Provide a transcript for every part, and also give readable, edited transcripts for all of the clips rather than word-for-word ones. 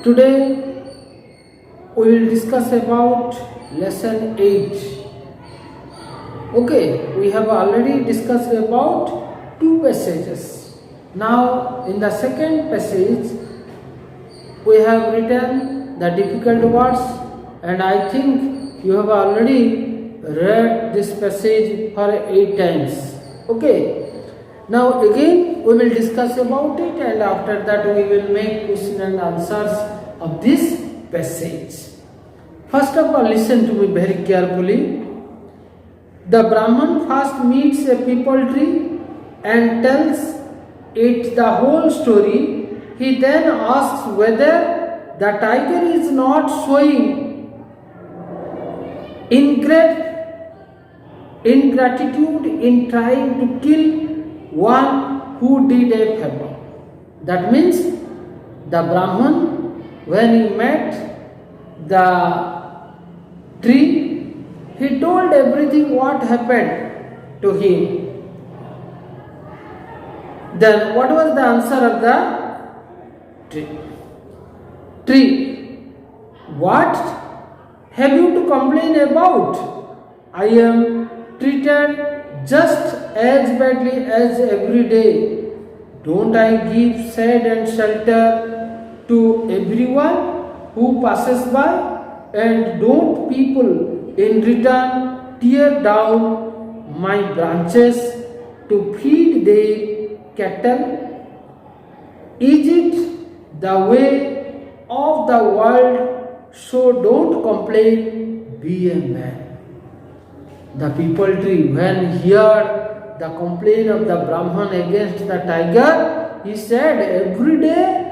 Today we will discuss about lesson 8. Okay, we have already discussed about two passages. Now in the second passage we have written the difficult words, and I think you have already read this passage for 8 times. Okay, now again we will discuss about it, and after that we will make question and answers of this passage. First of all, listen to me very carefully. The Brahman first meets a peepal tree and tells it the whole story. He then asks whether the tiger is not showing ingratitude in trying to kill one who did a favor. That means the Brahman, when he met the tree, he told everything what happened to him. Then what was the answer of the tree? What have you to complain about? I am treated just as badly as every day. Don't I give shade and shelter to everyone who passes by? And don't people in return tear down my branches to feed their cattle? Is it the way of the world? So don't complain, be a man. The peepal tree, when he heard the complaint of the Brahman against the tiger, he said every day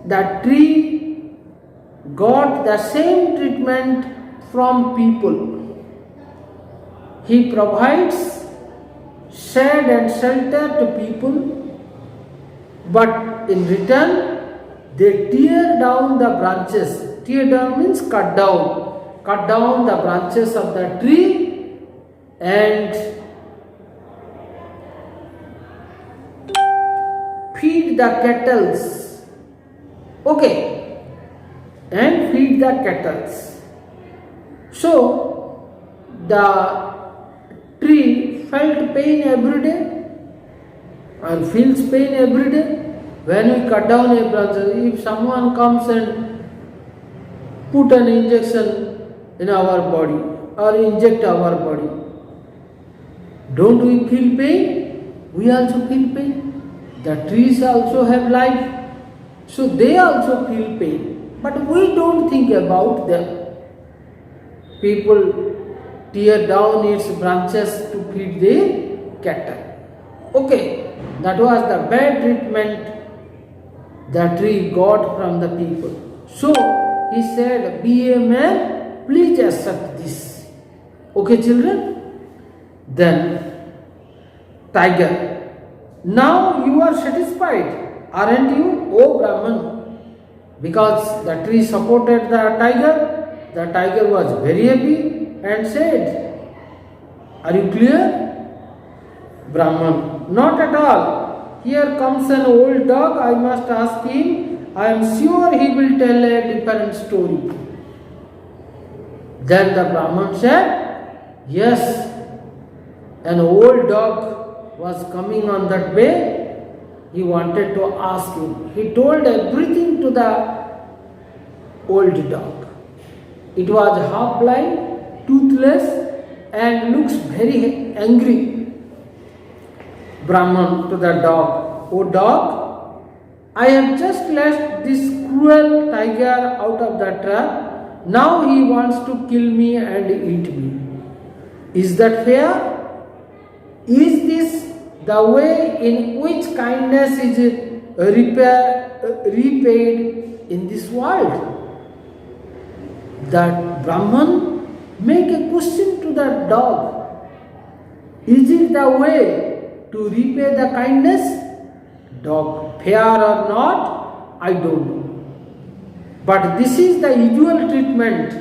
the tree got the same treatment from people. He provides shade and shelter to people, but in return they tear down the branches. Tear down means cut down. Cut down the branches of the tree and feed the cattle. Okay, and feed the cattle. So the tree felt pain every day and feels pain every day when we cut down a branch. If someone comes and put an injection in our body or inject our body, don't we feel pain? We also feel pain. The trees also have life, so they also feel pain, but we don't think about them. People tear down its branches to feed their cattle. Okay, that was the bad treatment the tree got from the people. So he said, be a man, please accept this. Okay, children? Then tiger, now you are satisfied, aren't you, O Brahman? Because the tree supported the tiger. The tiger was very happy and said, are you clear? Brahman, not at all. Here comes an old dog, I must ask him. I am sure he will tell a different story. Then the Brahman said, yes, an old dog was coming on that way. He wanted to ask him. He told everything to the old dog. It was half blind, toothless, and looks very angry. Brahman to the dog, O dog, I have just let this cruel tiger out of the trap. Now he wants to kill me and eat me. Is that fair? Is this the way in which kindness is repaid in this world? That Brahman make a question to the dog. Is it the way to repay the kindness? Dog, fair or not, I don't know. But this is the usual treatment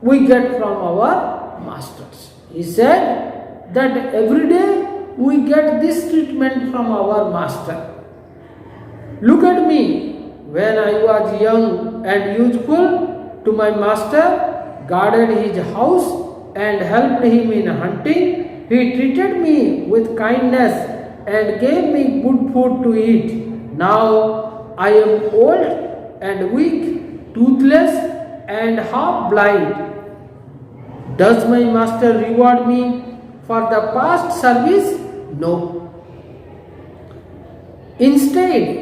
we get from our masters. He said that every day we get this treatment from our master. Look at me. when I was young and useful to my master, guarded his house and helped him in hunting. He treated me with kindness and gave me good food to eat. Now I am old and weak, toothless and half blind. Does my master reward me for the past service? No. Instead,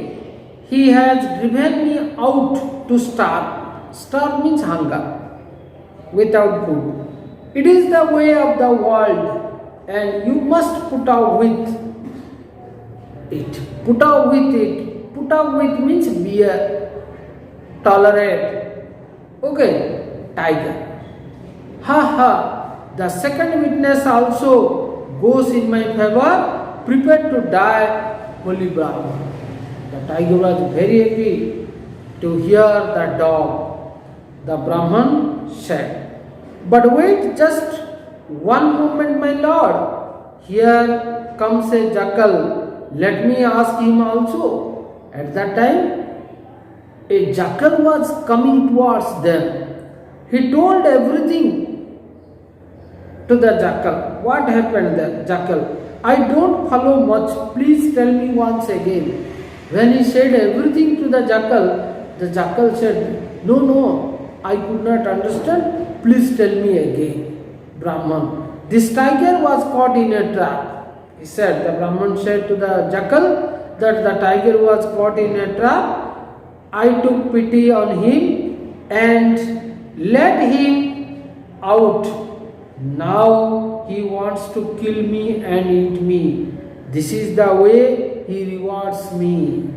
he has driven me out to starve. Starve means hunger, without food. It is the way of the world, and you must put up with it. Put up with it. Put up with means bear, tolerate. Okay, tiger. Ha ha, the second witness also goes in my favor, prepared to die, holy Brahman. The tiger was very happy to hear the dog. The Brahman said, but wait just one moment, my lord. Here comes a jackal. Let me ask him also. At that time, a jackal was coming towards them. He told everything to the jackal. What happened there? Jackal, I don't follow much. Please tell me once again. When he said everything to the jackal said, no, I could not understand. Please tell me again. Brahman, this tiger was caught in a trap. He said, the Brahman said to the jackal that the tiger was caught in a trap. I took pity on him and let him out. Now he wants to kill me and eat me. This is the way he rewards me.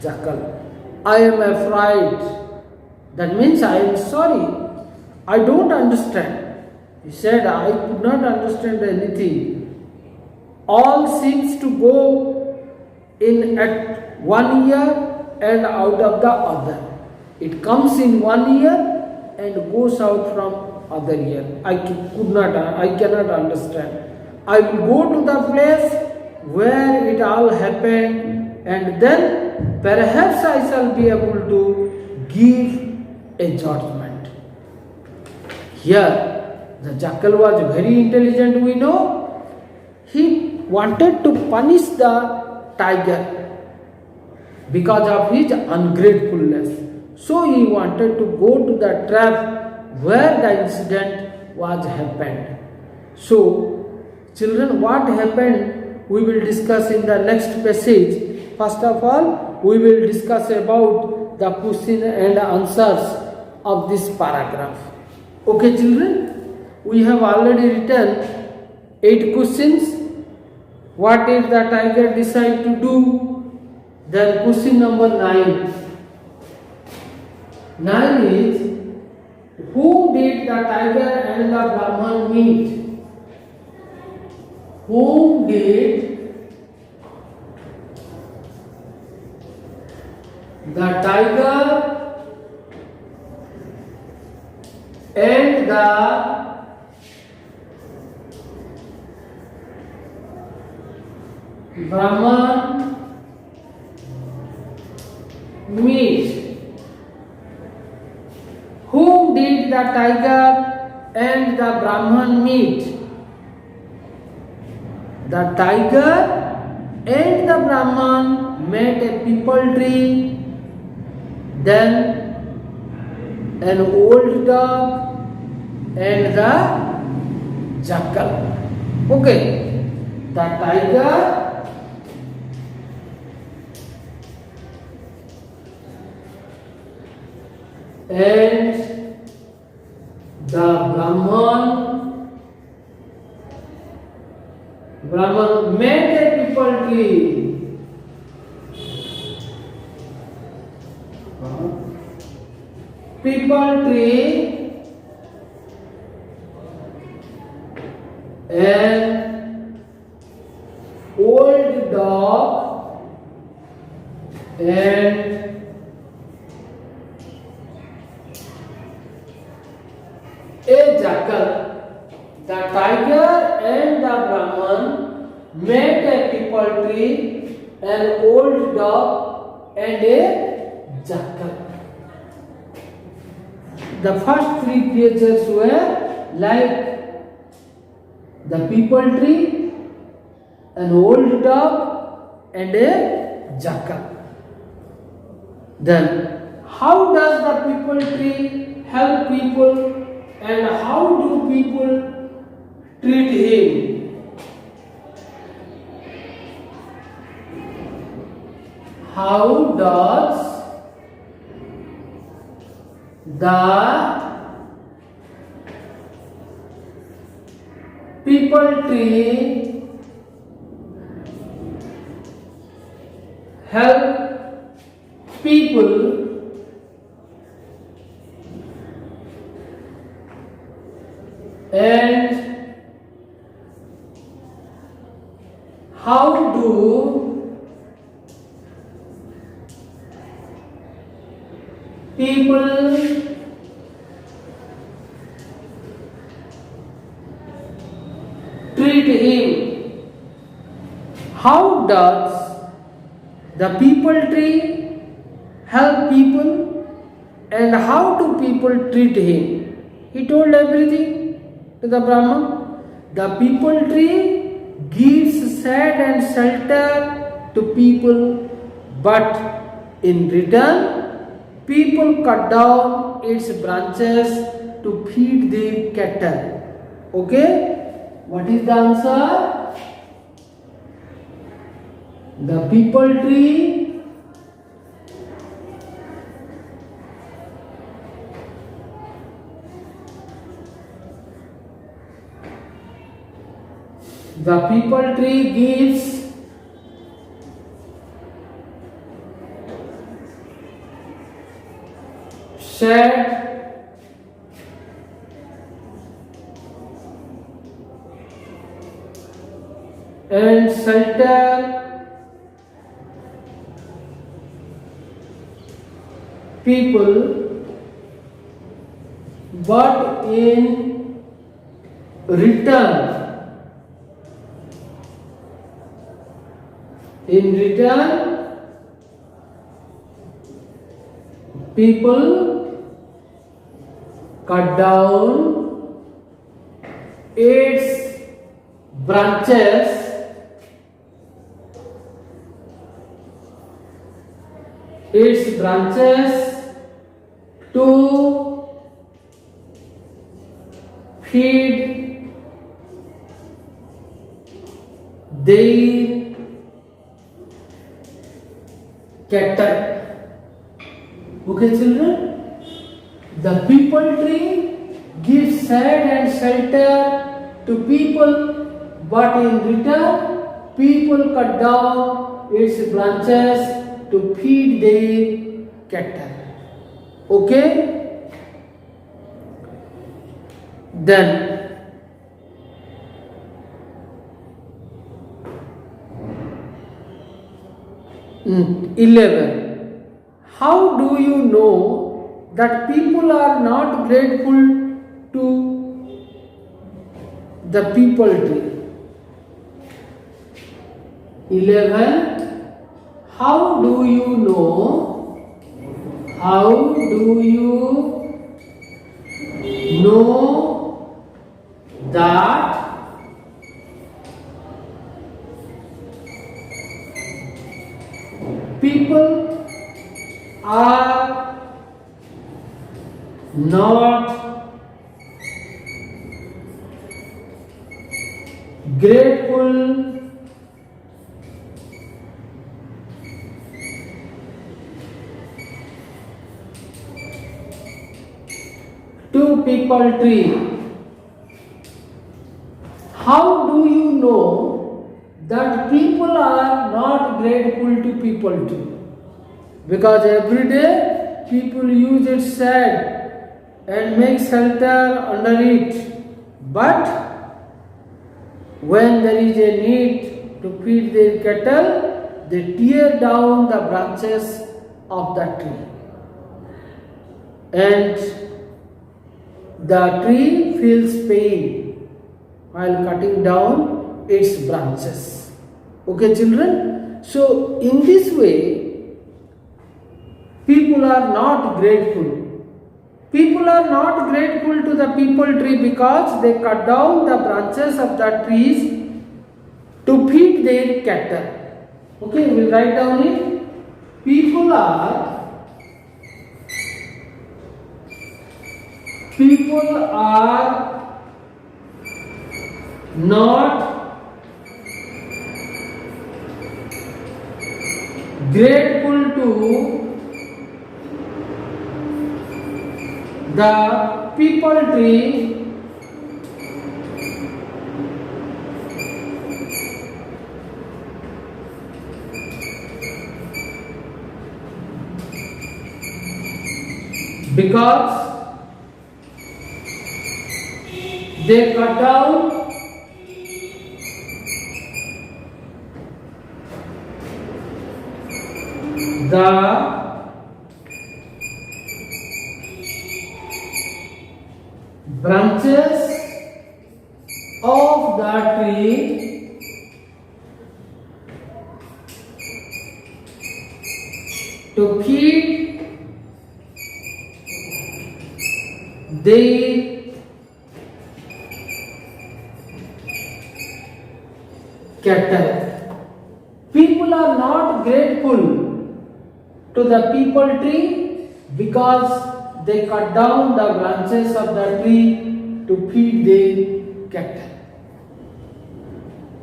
Jackal, I am afraid. That means I am sorry. I don't understand. He said, I could not understand anything. All seems to go in at 1 year and out of the other. It comes in 1 year and goes out from other year. I cannot understand. I will go to the place where it all happened, and then perhaps I shall be able to give a judgment. Here, the jackal was very intelligent, we know. He wanted to punish the tiger because of his ungratefulness. So he wanted to go to the trap where the incident was happened. So, children, what happened we will discuss in the next passage. First of all, we will discuss about the question and answers of this paragraph. Okay, children, we have already written 8 questions. What did the tiger decide to do? Then question number 9. 9 is, whom did the tiger and the Brahman meet? Whom did the tiger and the Brahman meet? Whom did the tiger and the Brahman meet? The tiger and the Brahman met a peepal tree, then an old dog and the jackal. Okay, the tiger and the Brahman met a peepal tree. Peepal tree and old dog and a jackal. The tiger and the Brahman met a peepal tree, an old dog and a jackal. The first three creatures were like the peepal tree, an old dog, and a jackal. Then, how does the peepal tree help people, and how do people treat him? How does the peepal tree help people, and how do people treat him? How does the peepal tree help people, and how do people treat him? He told everything to the Brahman. The peepal tree gives shade and shelter to people, but in return, people cut down its branches to feed their cattle. Okay? What is the answer? The peepal tree gives shade and shelter people, but in return, people cut down its branches to feed their cattle. Okay, children? The peepal tree gives shade and shelter to people, but in return, people cut down its branches to feed their cattle. Okay? Then, mm, 11. How do you know that people are not grateful to the peepal tree? 11. How do you know that people are not grateful to peepal tree? How do you know that people are not grateful to peepal tree? Because every day people use its shade and make shelter under it. But when there is a need to feed their cattle, they tear down the branches of the tree. And the tree feels pain while cutting down its branches. Okay, children? So, in this way, People are not grateful. People are not grateful to the people tree because they cut down the branches of the trees to feed their cattle. Okay, we'll write down it. People are not grateful to the people tree because they cut down the branches of the tree to feed their cattle. People are not grateful to the people tree because they cut down the branches of the tree to feed their cattle.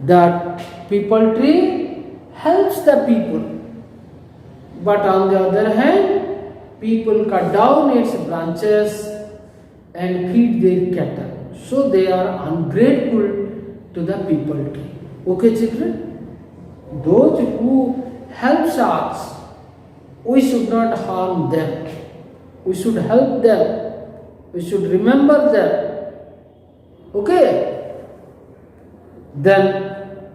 The people tree helps the people, but on the other hand, people cut down its branches and feed their cattle. So they are ungrateful to the people tree. Okay, children? Those who helps us, we should not harm them. We should help them. We should remember them. Okay? Then,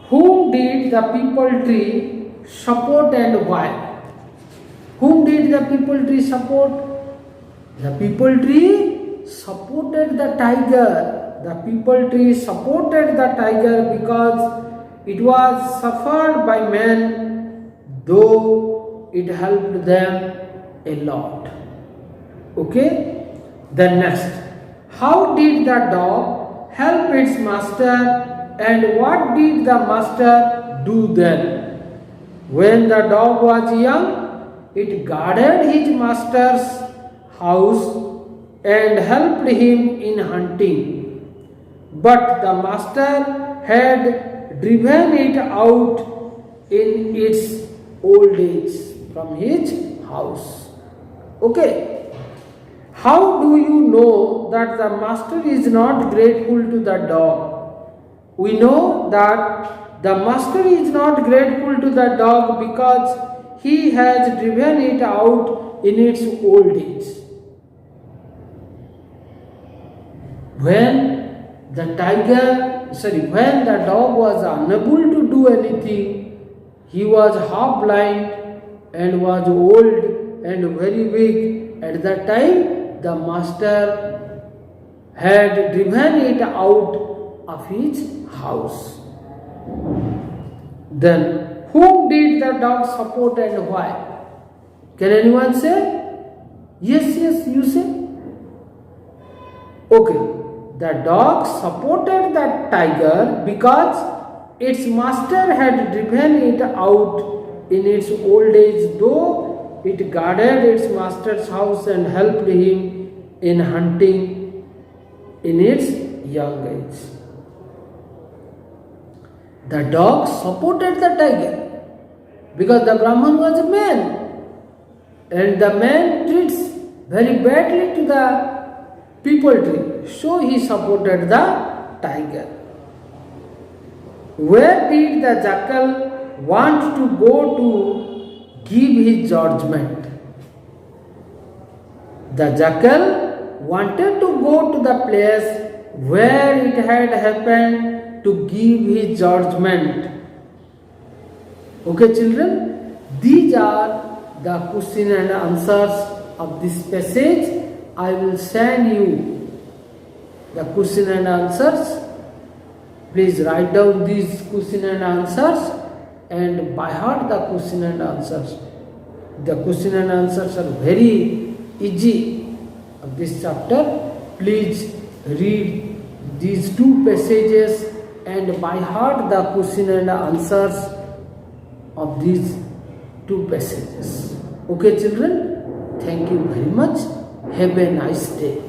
whom did the people tree support and why? Whom did the people tree support? The people tree supported the tiger. The people tree supported the tiger because it was suffered by men, though it helped them a lot. Okay? Then next, how did the dog help its master and what did the master do then? When the dog was young, it guarded his master's house and helped him in hunting. But the master had driven it out in its old age from his house. Okay. How do you know that the master is not grateful to the dog? We know that the master is not grateful to the dog because he has driven it out in its old age. When the dog was unable to do anything, he was half blind and was old and very weak. At that time, the master had driven it out of his house. Then, whom did the dog support and why? Can anyone say? Yes, you say. Okay. The dog supported the tiger because its master had driven it out in its old age, though it guarded its master's house and helped him in hunting in its young age. The dog supported the tiger because the Brahman was a man and the man treats very badly to the people tree. So he supported the tiger. Where did the jackal want to go to give his judgment? The jackal wanted to go to the place where it had happened to give his judgment. Okay, children, these are the question and answers of this passage. I will send you the question and answers. Please write down these question and answers and by heart the question and answers. The question and answers are very easy of this chapter. Please read these two passages and by heart the question and answers of these two passages. Okay children, thank you very much. Have a nice day.